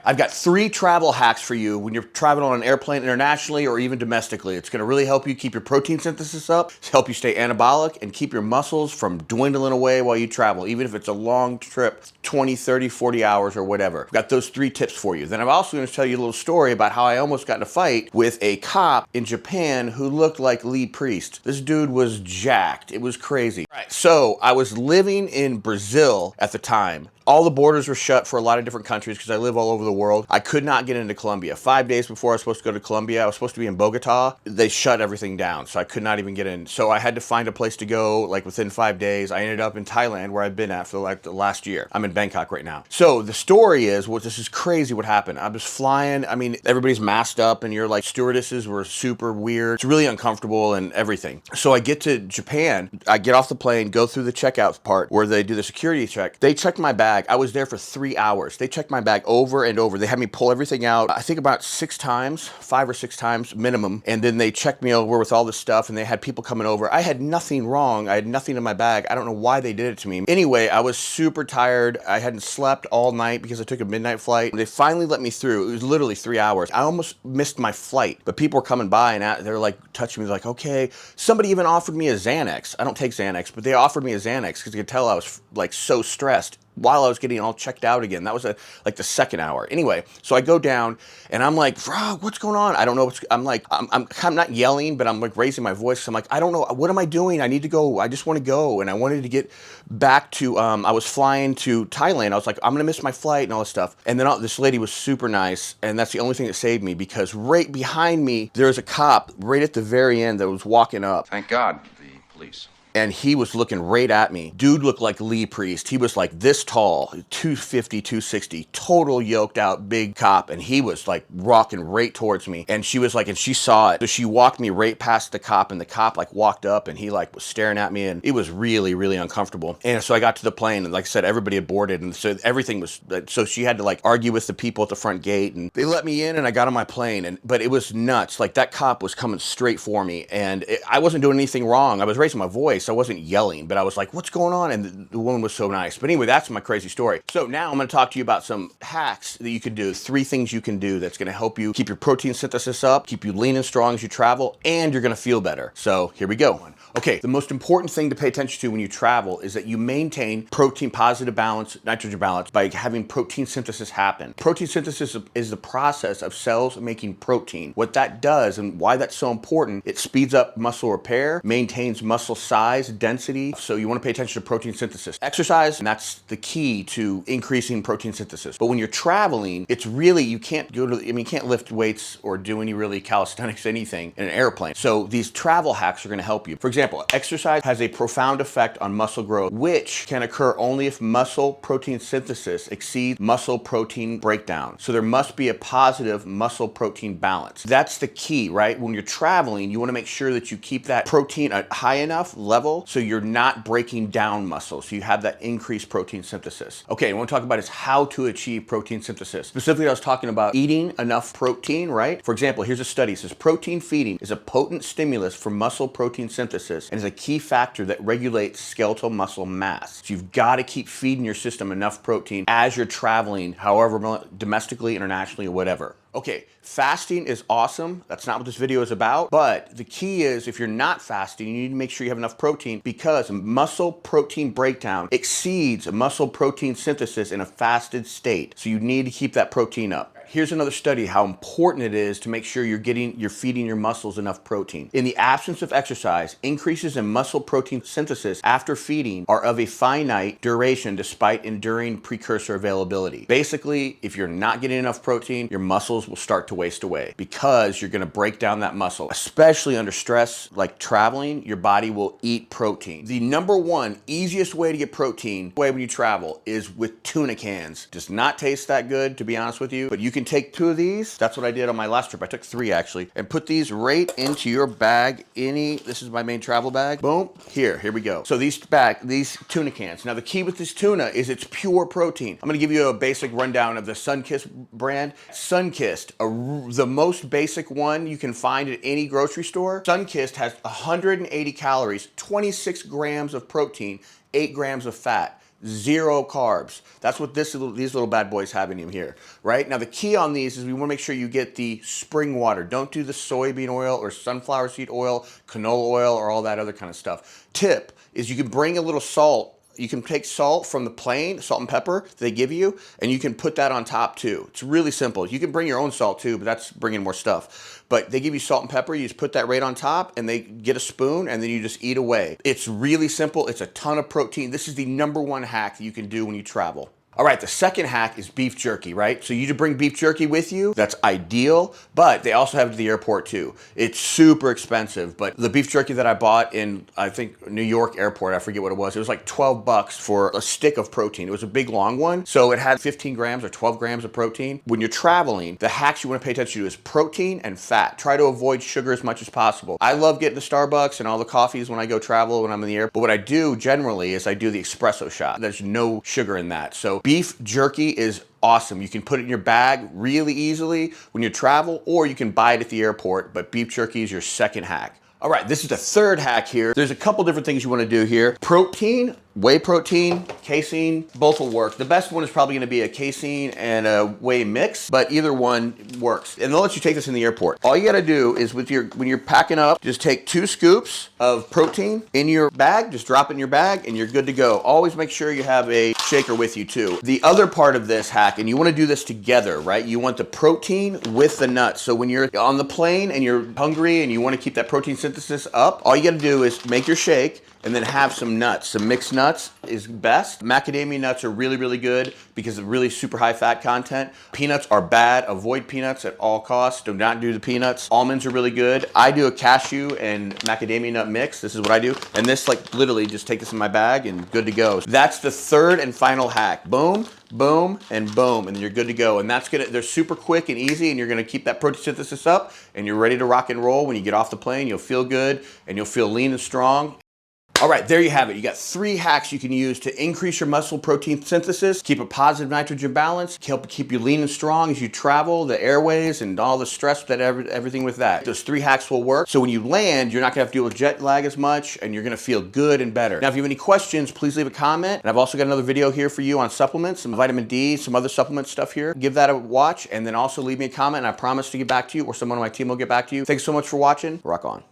I've got 3 travel hacks for you when you're traveling on an airplane internationally or even domestically. It's gonna really help you keep your protein synthesis up, help you stay anabolic, and keep your muscles from dwindling away while you travel, even if it's a long trip, 20, 30, 40 hours or whatever. I've got those 3 tips for you. Then I'm also gonna tell you a little story about how I almost got in a fight with a cop in Japan who looked like Lee Priest. This dude was jacked. It was crazy. All right, so I was living in Brazil at the time. All the borders were shut for a lot of different countries because I live all over the world. I could not get into Colombia. 5 days before I was supposed to go to Colombia, I was supposed to be in Bogota. They shut everything down, so I could not even get in. So I had to find a place to go like within 5 days. I ended up in Thailand, where I've been at for like the last year. I'm in Bangkok right now. So the story is, well, this is crazy what happened. I was flying. I mean, everybody's masked up and you're like, stewardesses were super weird. It's really uncomfortable and everything. So I get to Japan. I get off the plane, go through the checkout part where they do the security check. They checked my bag. I was there for 3 hours. They checked my bag over and over. They had me pull everything out, I think about 6 times, 5 or 6 times minimum. And then they checked me over with all this stuff and they had people coming over. I had nothing wrong. I had nothing in my bag. I don't know why they did it to me. Anyway, I was super tired. I hadn't slept all night because I took a midnight flight. They finally let me through. It was literally 3 hours. I almost missed my flight, but people were coming by and they're like touching me like, okay. Somebody even offered me a Xanax. I don't take Xanax, but they offered me a Xanax because they could tell I was like so stressed while I was getting all checked out again. That was like the 2nd hour. Anyway, so I go down and I'm like, bro, what's going on? I don't know I'm not yelling, but I'm like raising my voice. I'm like, I don't know, what am I doing? I need to go. I just want to go. And I wanted to get back to, I was flying to Thailand. I was like, I'm gonna miss my flight and all this stuff. And then this lady was super nice. And that's the only thing that saved me, because right behind me, there's a cop right at the very end that was walking up. Thank God, the police. And he was looking right at me. Dude looked like Lee Priest. He was like this tall, 250, 260, total yoked out big cop. And he was like rocking right towards me. And she was like, and she saw it. So she walked me right past the cop, and the cop like walked up and he like was staring at me, and it was really, really uncomfortable. And so I got to the plane, and like I said, everybody had boarded. And so everything was, so she had to like argue with the people at the front gate, and they let me in and I got on my plane. But it was nuts. Like that cop was coming straight for me, and I wasn't doing anything wrong. I was raising my voice. I wasn't yelling, but I was like, what's going on? And the woman was so nice. But anyway, that's my crazy story. So now I'm going to talk to you about some hacks that you can do, 3 things you can do that's going to help you keep your protein synthesis up, keep you lean and strong as you travel, and you're going to feel better. So here we go. Okay, the most important thing to pay attention to when you travel is that you maintain protein positive balance, nitrogen balance, by having protein synthesis happen. Protein synthesis is the process of cells making protein. What that does, and why that's so important, it speeds up muscle repair, maintains muscle size, density. So you want to pay attention to protein synthesis. Exercise, and that's the key to increasing protein synthesis. But when you're traveling, it's really, you can't you can't lift weights or do any really calisthenics, anything in an airplane. So these travel hacks are going to help you. For example, exercise has a profound effect on muscle growth, which can occur only if muscle protein synthesis exceeds muscle protein breakdown. So there must be a positive muscle protein balance. That's the key, right? When you're traveling, you want to make sure that you keep that protein at high enough level so you're not breaking down muscle, so you have that increased protein synthesis. Okay, what I want to talk about is how to achieve protein synthesis. Specifically, I was talking about eating enough protein, right? For example, here's a study. It says protein feeding is a potent stimulus for muscle protein synthesis and is a key factor that regulates skeletal muscle mass. So you've got to keep feeding your system enough protein as you're traveling, however, domestically, internationally, or whatever. Okay, fasting is awesome. That's not what this video is about. But the key is, if you're not fasting, you need to make sure you have enough protein, because muscle protein breakdown exceeds muscle protein synthesis in a fasted state. So you need to keep that protein up. Here's another study how important it is to make sure you're feeding your muscles enough protein. In the absence of exercise, increases in muscle protein synthesis after feeding are of a finite duration despite enduring precursor availability. Basically, if you're not getting enough protein, your muscles will start to waste away because you're going to break down that muscle. Especially under stress like traveling, your body will eat protein. The number 1 easiest way to get protein when you travel is with tuna cans. Does not taste that good, to be honest with you, but you can take 2 of these. That's what I did on my last trip. I took 3 actually, and put these right into your bag. This is my main travel bag. Boom. Here we go. So these tuna cans. Now the key with this tuna is it's pure protein. I'm gonna give you a basic rundown of the Sunkist brand. Sunkist, the most basic one you can find at any grocery store. Sunkist has 180 calories, 26 grams of protein, 8 grams of fat. 0 carbs. That's what these little bad boys have in them here, right? Now the key on these is we want to make sure you get the spring water. Don't do the soybean oil or sunflower seed oil, canola oil, or all that other kind of stuff. Tip is you can bring a little salt. You can take salt from the plane, salt and pepper they give you, and you can put that on top too. It's really simple. You can bring your own salt too, but that's bringing more stuff. But they give you salt and pepper, you just put that right on top, and they get a spoon, and then you just eat away. It's really simple. It's a ton of protein. This is the #1 hack that you can do when you travel. All right, the second hack is beef jerky, right? So you bring beef jerky with you, that's ideal, but they also have it at the airport too. It's super expensive, but the beef jerky that I bought in, I think, New York airport, I forget what it was like 12 bucks for a stick of protein. It was a big long one, so it had 15 grams or 12 grams of protein. When you're traveling, the hacks you wanna pay attention to is protein and fat. Try to avoid sugar as much as possible. I love getting the Starbucks and all the coffees when I go travel, when I'm in the air, but what I do generally is I do the espresso shot. There's no sugar in that, so beef jerky is awesome. You can put it in your bag really easily when you travel, or you can buy it at the airport, but beef jerky is your second hack. All right, this is the third hack here. There's a couple different things you want to do here. Protein, whey protein, casein, both will work. The best one is probably going to be a casein and a whey mix, but either one works. And they'll let you take this in the airport. All you got to do is when you're packing up, just take 2 scoops of protein in your bag, just drop it in your bag, and you're good to go. Always make sure you have a shaker with you too. The other part of this hack, and you want to do this together, right? You want the protein with the nuts. So when you're on the plane and you're hungry and you want to keep that protein synthesis up, all you got to do is make your shake and then have some nuts. Some mixed nuts is best. Macadamia nuts are really, really good because of really super high fat content. Peanuts are bad. Avoid peanuts at all costs. Do not do the peanuts. Almonds are really good. I do a cashew and macadamia nut mix. This is what I do. And this, like, literally just take this in my bag and good to go. That's the third and final hack. Boom, boom, and boom, and then you're good to go. And they're super quick and easy, and you're gonna keep that protein synthesis up, and you're ready to rock and roll. When you get off the plane, you'll feel good, and you'll feel lean and strong. All right, there you have it. You got 3 hacks you can use to increase your muscle protein synthesis, keep a positive nitrogen balance, help keep you lean and strong as you travel, the airways and all the stress, everything with that. Those 3 hacks will work. So when you land, you're not gonna have to deal with jet lag as much, and you're gonna feel good and better. Now, if you have any questions, please leave a comment. And I've also got another video here for you on supplements, some vitamin D, some other supplement stuff here. Give that a watch, and then also leave me a comment, and I promise to get back to you, or someone on my team will get back to you. Thanks so much for watching. Rock on.